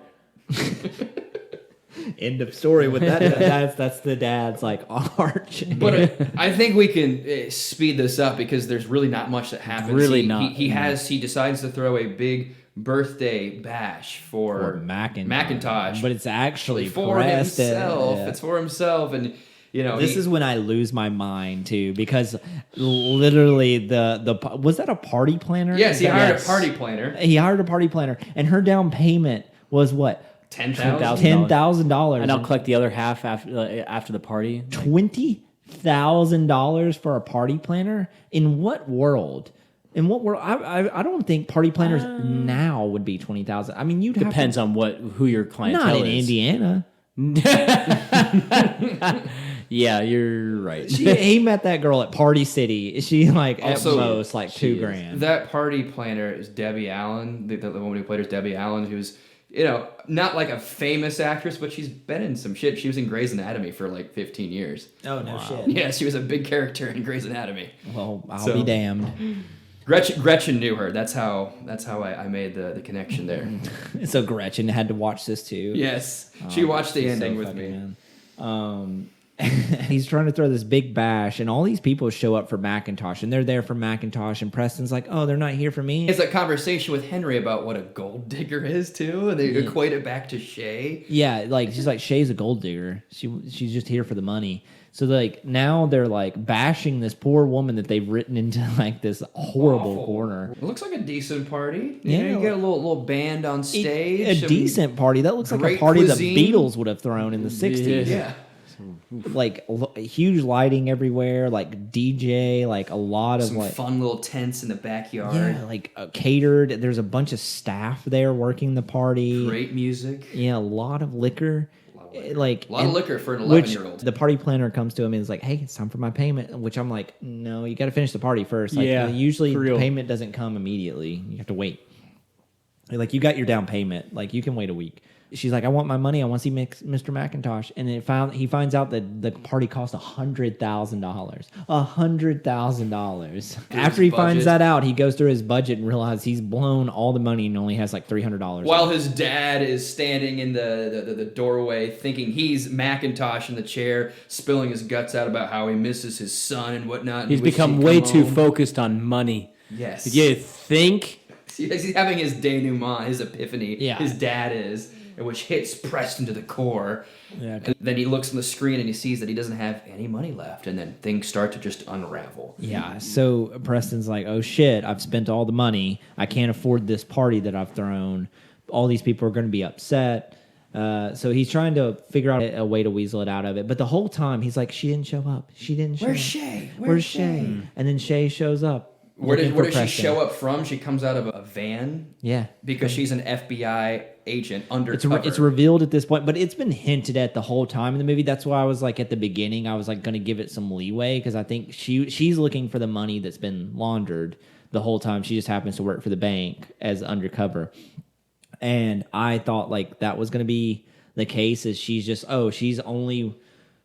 End of story with that. That's the dad's arch. But I think we can speed this up because there's really not much that happens. Really he, not. He decides to throw a big birthday bash for Macintosh. But it's actually for himself. It's for himself, and this is when I lose my mind too, because literally the was that a party planner? Yes, he hired a party planner. He hired a party planner, and her down payment was what? $10,000, and I'll collect the other half after the party. $20,000 for a party planner? In what world? I don't think party planners now would be $20,000. I mean, Depends on who your clientele not is. in Indiana. Yeah, you're right. He met that girl at Party City. She at Also, most $2,000. That party planner is Debbie Allen. The woman who played her is Debbie Allen, who's not like a famous actress, but she's been in some shit. She was in Grey's Anatomy for like 15 years. Oh, no shit. Yeah, she was a big character in Grey's Anatomy. Well, I'll be damned. Gretchen knew her. That's how I made the connection there. So Gretchen had to watch this too. Yes, she watched the ending with me. He's trying to throw this big bash, and all these people show up for Macintosh, and they're there for Macintosh, and Preston's like, "Oh, they're not here for me." It's a conversation with Henry about what a gold digger is too, and they equate it back to Shay. Yeah, like she's like, Shay's a gold digger. She's just here for the money. So like now they're like bashing this poor woman that they've written into like this horrible corner. It looks like a decent party. Yeah, You get a little band on stage. A decent party. That looks like a party the Beatles would have thrown in the 60s. Yeah. Like huge lighting everywhere, like DJ, like a lot of some like fun little tents in the backyard. Yeah, like catered. There's a bunch of staff there working the party. Great music. Yeah, a lot of liquor. Like a lot of liquor for an 11-year-old. The party planner comes to him and is like, "Hey, it's time for my payment." Which I'm like, "No, you got to finish the party first." Like, usually the payment doesn't come immediately. You have to wait. Like, you got your down payment. Like, you can wait a week. She's like, "I want my money. I want to see Mr. Macintosh." And he finds out that the party cost $100,000. $100,000. After he finds that out, he goes through his budget and realizes he's blown all the money and only has like $300. While his dad is standing in the doorway, thinking he's Macintosh in the chair, spilling his guts out about how he misses his son and whatnot. He's become way too focused on money. Yes. You think? He's having his denouement, his epiphany. Yeah. His dad is. Which hits Preston to the core. Yeah. And then he looks on the screen and he sees that he doesn't have any money left, and then things start to just unravel. Yeah, so Preston's like, "Oh shit, I've spent all the money. I can't afford this party that I've thrown. All these people are going to be upset." So he's trying to figure out a way to weasel it out of it. But the whole time he's like, "She didn't show up. She didn't show Where's up. Shay? Where's Shay?" And then Shay shows up. Where does she show up from? She comes out of a van? Yeah. Because she's an FBI agent undercover. It's revealed at this point, but it's been hinted at the whole time in the movie. That's why I was like, at the beginning, I was like going to give it some leeway, because I think she's looking for the money that's been laundered the whole time. She just happens to work for the bank as undercover. And I thought like that was going to be the case, is she's only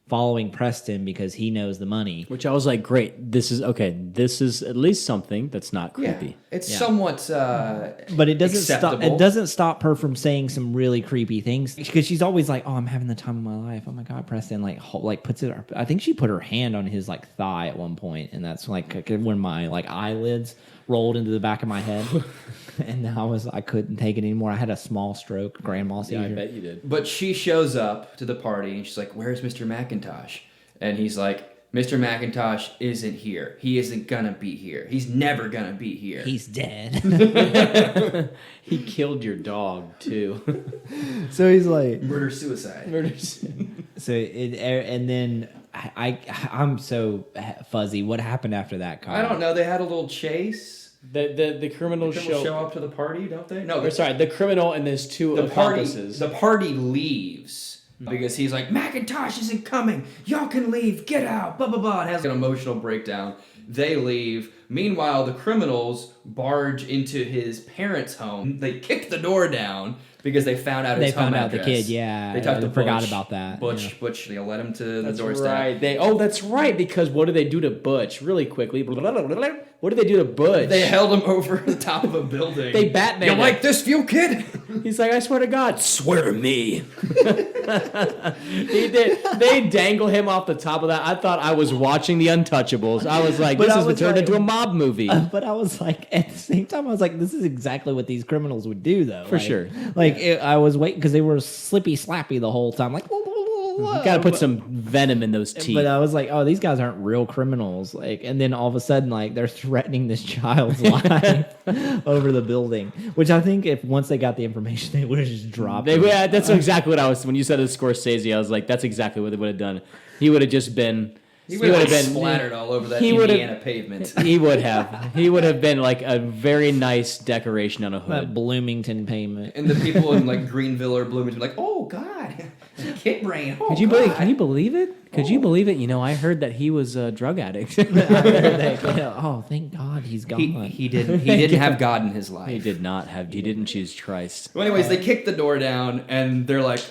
following Preston because he knows the money. Which I was like, great. This is at least something that's not creepy. Yeah, it's somewhat but it doesn't acceptable. It doesn't stop her from saying some really creepy things, because she's always like, "Oh, I'm having the time of my life. Oh my god." Preston like puts it, I think she put her hand on his like thigh at one point, and that's like when my like eyelids rolled into the back of my head. And I couldn't take it anymore. I had a small stroke, grand mal seizure. Yeah, I bet you did. But she shows up to the party and she's like, "Where's Mr. Macintosh?" And he's like, "Mr. Macintosh isn't here. He isn't gonna be here. He's never gonna be here. He's dead." He killed your dog too. So he's like, Murder-suicide. So and then I'm so fuzzy. What happened after that, Kyle? I don't know. They had a little chase. The criminals show up to the party, don't they? No, the criminal and there's two accomplices. The party leaves because he's like, "Macintosh isn't coming. Y'all can leave. Get out." Blah blah blah. And has an emotional breakdown. They leave. Meanwhile, the criminals barge into his parents' home. They kick the door down because they found out his home address. The kid. Yeah, they talked to forgot about that. Butch. They led him to the doorstep. Right. That's right. Because what did they do to Butch? Really quickly. What did they do to Butch? They held him over the top of a building. They Batman. "You like this view, kid?" He's like, "I swear to God." "Swear to me." They dangle him off the top of that. I thought I was watching The Untouchables. I was like, this has turned into a mob movie. But I was like, at the same time, I was like, this is exactly what these criminals would do, though. For sure. I was waiting because they were slippy slappy the whole time. Like, you got to put some venom in those teeth. But I was like, oh, these guys aren't real criminals. Like, and then all of a sudden, like, they're threatening this child's life over the building. Which I think once they got the information, they would have just dropped it. Yeah, that's exactly what I was. When you said it, Scorsese, I was like, that's exactly what they would have done. He would have just been. He would have been splattered all over that he would've- Indiana pavement. He would have. He would have been like a very nice decoration on a That hood. Bloomington payment. And the people in like Greenville or Bloomington, like, oh God, kid brain. Oh, Could you God. believe? Can you believe it? Could you believe it? You know, I heard that he was a drug addict. Oh, thank God he's gone. He didn't have God in his life. He did not have. He didn't choose Christ. Well, anyways, they kick the door down and they're like,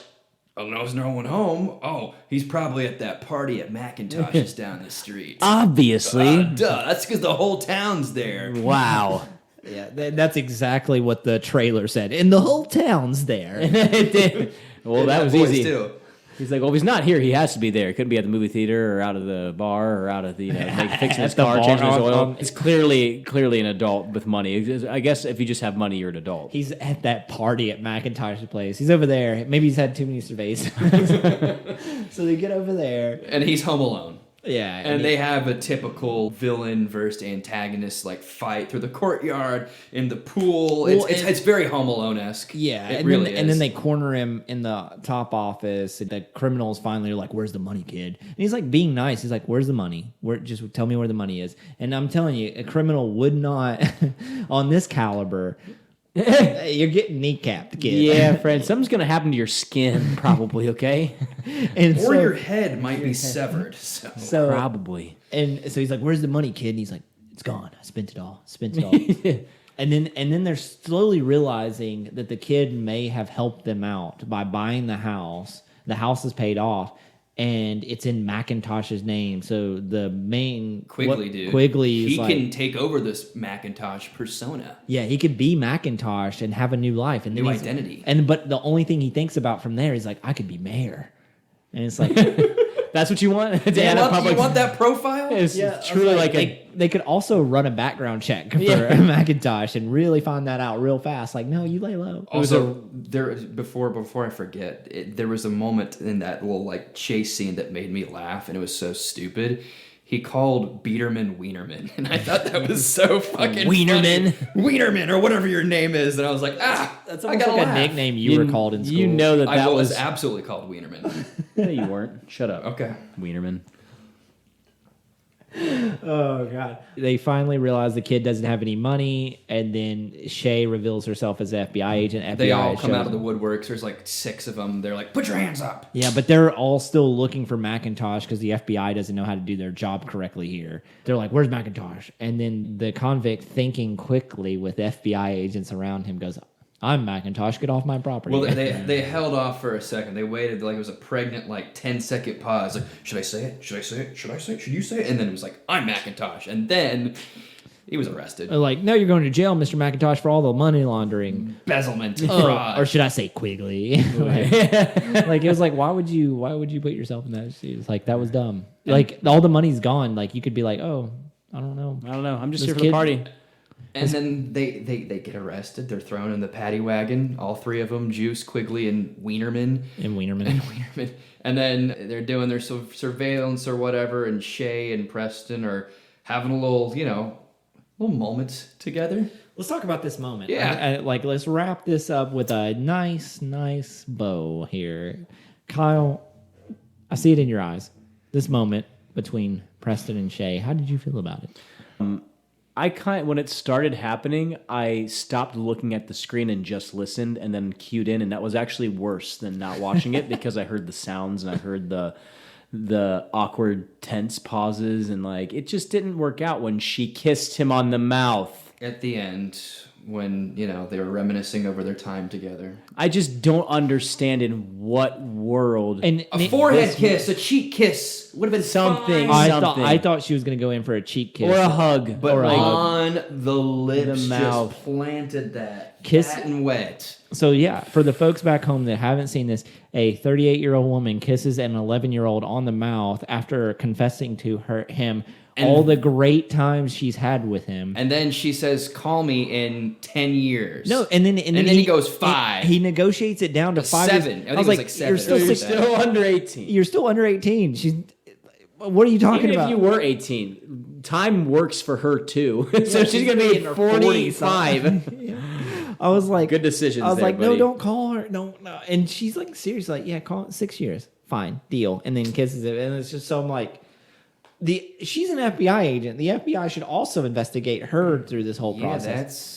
oh, no, there's no one home. Oh, he's probably at that party at McIntosh's down the street. Obviously. Duh, that's because the whole town's there. Wow. Yeah, that's exactly what the trailer said. And the whole town's there. It did. Well, that was voice, easy. too. He's like, well, if he's not here, he has to be there. It couldn't be at the movie theater or out of the bar or out of the, like fixing his At the car, bar, changing his oil. on- It's clearly an adult with money. I guess if you just have money, you're an adult. He's at that party at McIntosh's place. He's over there. Maybe he's had too many cervezas. So they get over there. And he's home alone. Yeah. And they have a typical villain versus antagonist like fight through the courtyard in the pool. Well, It's very Home Alone-esque. Yeah, it and really then, is. and then they corner him in the top office. And the criminals finally are like, "Where's the money, kid?" And he's like being nice. He's like, "Where's the money? Just tell me where the money is." And I'm telling you, a criminal would not, on this caliber, you're getting kneecapped, kid. Yeah, friend, something's going to happen to your skin, probably, okay? And or so, your head might be severed. So. Probably. And so he's like, "Where's the money, kid?" And he's like, "It's gone. I spent it all. And then they're slowly realizing that the kid may have helped them out by buying the house. The house is paid off, and it's in McIntosh's name. So the main Dude. Quigley is he like, can take over this Macintosh persona. yeah, he could be McIntosh and have a new life and New then he's- identity. But the only thing he thinks about from there is like, I could be mayor, and it's like. That's what you want? You want that profile? It's Yeah, truly like they could also run a background check for Macintosh and really find that out real fast. Like, no, you lay low. Also, before I forget, there was a moment in that little like chase scene that made me laugh, and it was so stupid. He called Biederman Wienerman, and I thought that was so fucking Wienerman? funny. Wienerman, or whatever your name is, and I was like, That's I almost gotta like laugh. a nickname you were called in school. You know that I was was... absolutely called Wienerman. No, you weren't. Shut up. Okay. Wienerman. Oh god! They finally realize the kid doesn't have any money, and then Shay reveals herself as an FBI agent. FBI They all come shows out of the them. woodworks. There's like 6 of them. They're like, put your hands up. Yeah, but they're all still looking for McIntosh because the FBI doesn't know how to do their job correctly here. They're like, "Where's McIntosh?" And then the convict, thinking quickly with FBI agents around him, goes, "I'm McIntosh. Get off my property." Well, they held off for a second. They waited like it was a pregnant like 10-second pause. Like, should I say it? Should I say it? Should I say it? Should you say it? And then it was like, I'm McIntosh. And then he was arrested. They're like, "No, you're going to jail, Mr. McIntosh, for all the money laundering." Embezzlement, Oh, fraud. or should I say Quigley? Like it was like, why would you put yourself in that shoes? Like that was dumb. Like all the money's gone. Like you could be like, "Oh, I don't know." I'm just This here for the kid- party. And then they get arrested. They're thrown in the paddy wagon. All 3 of them, Juice, Quigley, and Wienerman. And Wienerman. And then they're doing their surveillance or whatever. And Shay and Preston are having a little moment together. Let's talk about this moment. Yeah. Let's wrap this up with a nice bow here. Kyle, I see it in your eyes. This moment between Preston and Shay. How did you feel about it? When it started happening, I stopped looking at the screen and just listened and then cued in, and that was actually worse than not watching it because I heard the sounds and I heard the awkward tense pauses, and like it just didn't work out when she kissed him on the mouth. At the end, when, they were reminiscing over their time together. I just don't understand in what world. And A forehead kiss, a cheek kiss would have been Something. fine. I thought she was going to go in for a cheek kiss. Or a hug. But or a hug. on the lips, The mouth. just planted that. Kiss- Fat and wet. So yeah, for the folks back home that haven't seen this, a 38-year-old woman kisses an 11-year-old on the mouth after confessing to him all the great times she's had with him. And then she says, call me in 10 years. No, and then he goes 5. He negotiates it down to 5 7. years. I think I was it was like, like 7 you're or still You're something. still under 18. You're still under 18. She's. What are you talking Even about? if you were 18, time works for her too. So she's going to be in her 45. I was like, Good decisions I was there, like, buddy. no, don't call her. No. And she's like, seriously, like, yeah, call it 6 years. Fine, deal. And then kisses it. And it's just so I'm like, she's an FBI agent. The FBI should also investigate her through this whole process.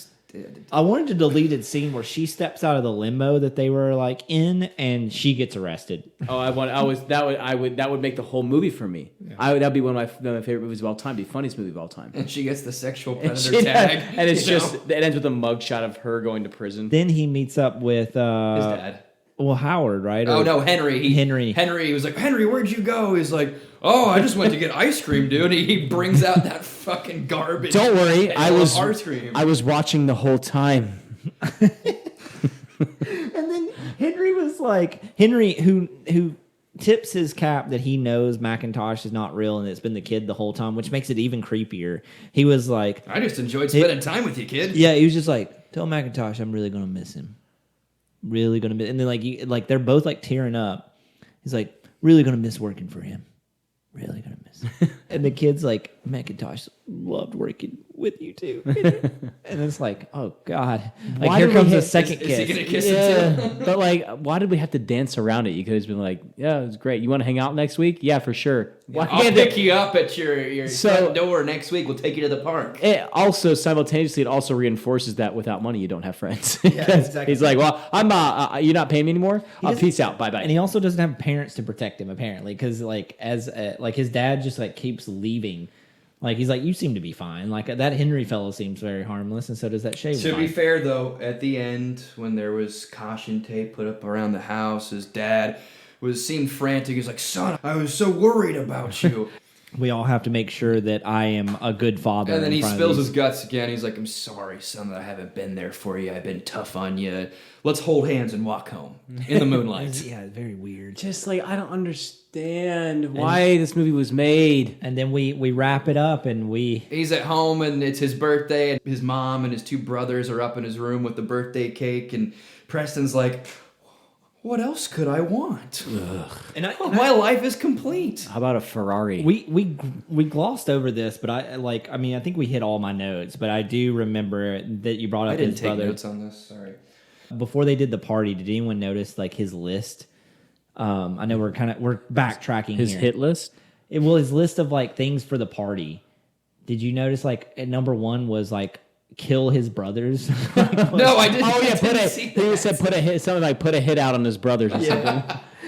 I wanted a deleted scene where she steps out of the limo that they were like in, and she gets arrested. That would make the whole movie for me. Yeah. That'd be one of my favorite movies of all time. The funniest movie of all time. And she gets the sexual predator tag, and it's just it ends with a mugshot of her going to prison. Then he meets up with his dad. Well, Howard, right? Henry. Henry was like, Henry, where'd you go? He's like, oh, I just went to get ice cream, dude. And he brings out that fucking garbage. Don't worry, I was watching the whole time. And then Henry was like, who tips his cap that he knows Macintosh is not real and it's been the kid the whole time, which makes it even creepier. He was like, I just enjoyed spending time with you, kid. Yeah, he was just like, tell Macintosh I'm really gonna miss him. Really gonna miss, and then they're both like tearing up. He's like, really gonna miss working for him. Really gonna miss him. And the kid's like, Macintosh loved working with you too. And it's like, oh God. Like, here comes the second kiss. Is he gonna kiss him too? But like, why did we have to dance around it? You could have been like, yeah, it was great. You want to hang out next week? Yeah, for sure. I'll pick you up at your front door next week. We'll take you to the park. It also reinforces that without money you don't have friends. Yeah, exactly. He's like, well, I'm you're not paying me anymore. Peace out. Bye bye. And he also doesn't have parents to protect him apparently, because like his dad just like keeps leaving. Like, he's like, you seem to be fine. Like, that Henry fellow seems very harmless, and so does that Shay. To be fair, though, at the end, when there was caution tape put up around the house, his dad seemed frantic. He was like, son, I was so worried about you. We all have to make sure that I am a good father. And then he spills his guts again. He's like, I'm sorry, son, that I haven't been there for you. I've been tough on you. Let's hold hands and walk home in the moonlight. Yeah, very weird. Just like, I don't understand why this movie was made. And then we wrap it up and he's at home and it's his birthday and his mom and his two brothers are up in his room with the birthday cake and Preston's like, what else could I want? My life is complete. How about a Ferrari? We glossed over this, but I think we hit all my notes. But I do remember that you brought up his brother. I didn't take notes on this. Sorry. Before they did the party, did anyone notice like his list? I know we're backtracking. His hit list. His list of like things for the party. Did you notice like at number 1 was like kill his brothers? No, I didn't. Oh yeah, he said put a hit out on his brothers or something.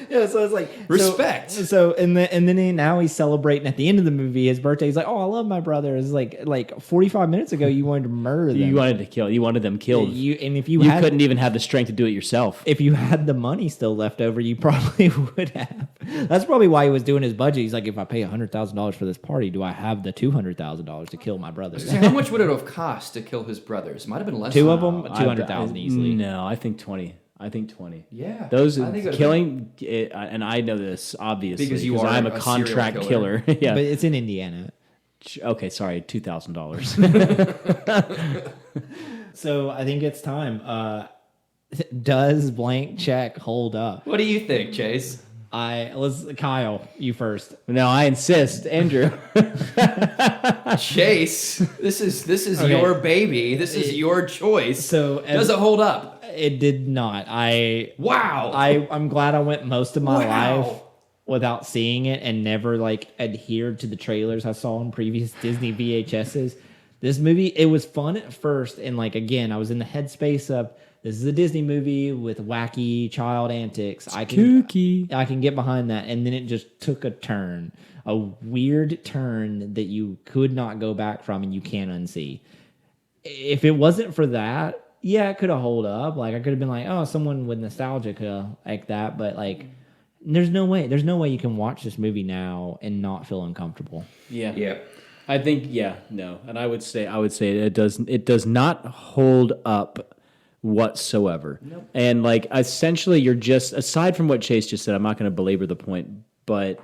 Yeah, so it's like respect. And then now he's celebrating at the end of the movie his birthday. He's like, "Oh, I love my brother." It's like 45 minutes ago you wanted to murder them. You wanted to kill. You wanted them killed. If you couldn't even have the strength to do it yourself. If you had the money still left over, you probably would have. That's probably why he was doing his budget. He's like, if I pay $100,000 for this party, do I have the $200,000 to kill my brothers? How much would it have cost to kill his brothers? Might have been less. Two of them, 200,000 easily. No, I think 20. Yeah, those killing, and I know this obviously because I'm a contract killer. Yeah, but it's in Indiana. Okay, sorry, $2,000. So I think it's time. Does blank check hold up? What do you think, Chase? Kyle, you first. No, I insist, Andrew. Chase, this is okay. Your baby. This is your choice. So does it hold up? It did not. Wow. I'm glad I went most of my life without seeing it and never like adhered to the trailers I saw on previous Disney VHSs. This movie, it was fun at first, and like again, I was in the headspace of this is a Disney movie with wacky child antics. I can get behind that, and then it just took a weird turn that you could not go back from and you can't unsee. If it wasn't for that, yeah, it could have held up. Like I could have been like, oh, someone with nostalgia could have like that, but like, there's no way you can watch this movie now and not feel uncomfortable. Yeah. I think no, and I would say it does not hold up whatsoever. Nope. And like essentially, you're just aside from what Chase just said. I'm not going to belabor the point, but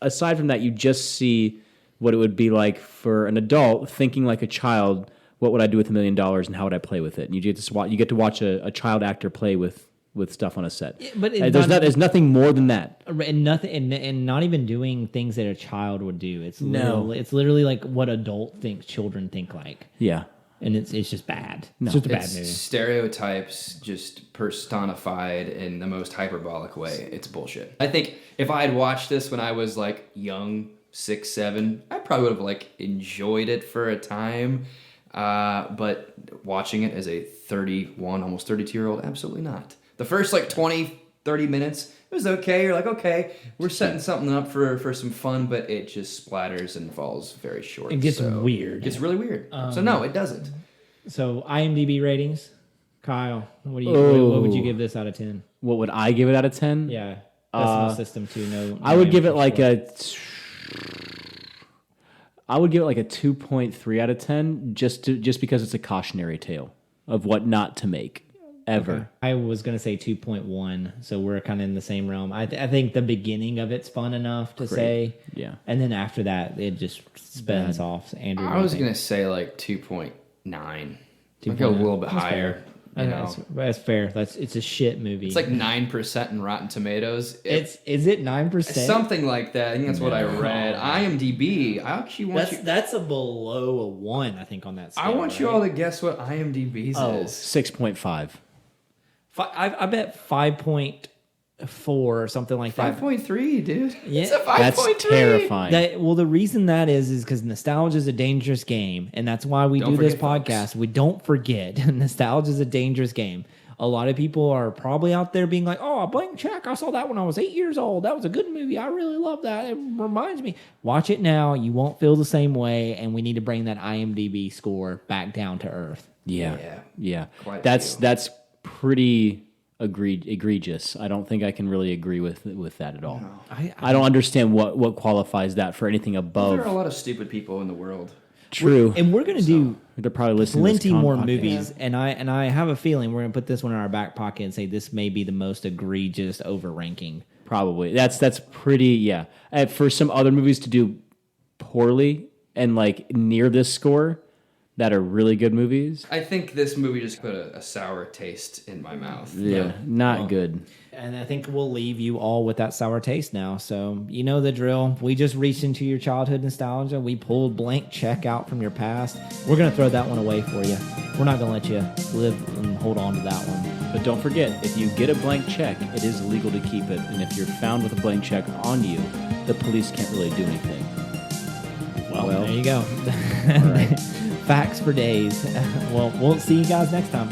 aside from that, you just see what it would be like for an adult thinking like a child. What would I do with $1 million and how would I play with it? And you get to watch a child actor play with stuff on a set. Yeah, but there's nothing more than that. And nothing, and not even doing things that a child would do. It's literally like what adult children think like. Yeah. And it's just bad. No. It's just a bad movie. Stereotypes just personified in the most hyperbolic way. It's bullshit. I think if I had watched this when I was like young 6, 7, I probably would have like enjoyed it for a time. But watching it as a 31, almost 32-year-old, absolutely not. The first like 20, 30 minutes, it was okay. You're like, okay, we're setting something up for some fun, but it just splatters and falls very short. It gets weird. It gets really weird. So no, it doesn't. So IMDb ratings, Kyle, what would you give this out of 10? What would I give it out of 10? Yeah, decimal system too. No, I would give it like I would give it like a 2.3 out of 10, just because it's a cautionary tale of what not to make ever. Okay. I was gonna say 2.1, so we're kind of in the same realm. I think the beginning of it's fun enough to say, yeah, and then after that it just spins off. Andrew, I was gonna say like 2.9. I'd go a little bit higher. You know. That's fair. It's a shit movie. It's like 9% in Rotten Tomatoes. Is it 9%? Something like that. I think that's what I read. IMDb. I actually want you. That's a below a 1, I think, on that scale. I want you all to guess what IMDb's is. 6.5. I bet 5.4 or something like that. 5.3, dude. Yeah. It's a 5.3. That's terrifying. The reason that is because nostalgia is a dangerous game, and that's why we do this podcast. We don't forget, nostalgia is a dangerous game. A lot of people are probably out there being like, "Oh, a Blank Check! I saw that when I was 8 years old. That was a good movie. I really love that. It reminds me." Watch it now. You won't feel the same way, and we need to bring that IMDb score back down to earth. Yeah. Quite That's pretty egregious. I don't think I can really agree with that at all. No. I don't understand what qualifies that for anything above. There are a lot of stupid people in the world. True. And we're going to do they're probably listening plenty to this more podcast. movies, and I have a feeling we're going to put this one in our back pocket and say this may be the most egregious overranking. Probably. That's pretty, yeah. For some other movies to do poorly and like near this score that are really good movies. I think this movie just put a sour taste in my mouth. Yeah, not good. And I think we'll leave you all with that sour taste now. So you know the drill. We just reached into your childhood nostalgia. We pulled Blank Check out from your past. We're going to throw that one away for you. We're not going to let you live and hold on to that one. But don't forget, if you get a blank check, it is illegal to keep it. And if you're found with a blank check on you, the police can't really do anything. Well there you go. Facts for days. Well, we'll see you guys next time.